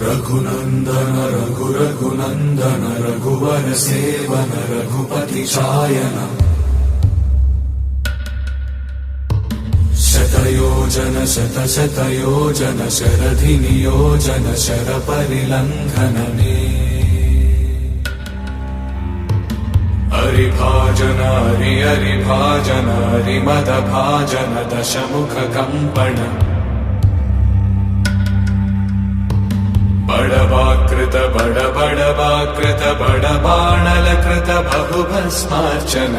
रघुनन्दन रघुनन्दन रघुवर seven Raghupati चायन शतयोजन शतशतयोजन शरधि नियोजन शरपरिलङ्घन मे हरिभाजन हरिभाजन हरिमदभाजन दशमुख कम्पण बड़वाकृत बड़वाकृत बड़बाणलकृत बहुभस्मार्चन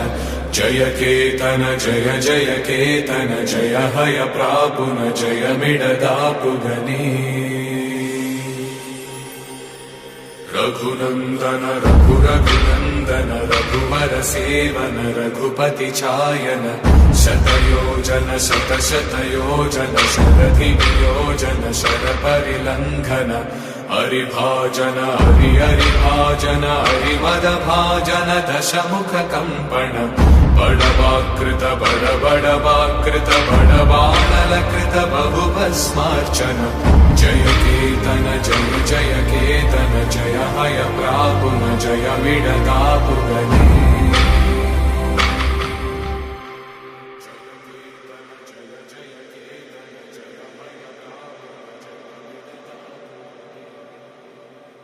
जय केतन जय जय केतन जय हय प्रापुन जय मिडदापुगने रघुनन्दन रघुनन्दन रघुवर सेवन रघुपति चायन शतयोजन शतशतयोजन शरधि नियोजन शरपरिलङ्घन हरिभाजन हरिभाजन हरिमदभाजन दशमुख कम्पण बड़वाकृत बड़वाकृत बड़बाणलकृत बहुभस्मार्चन जय केतन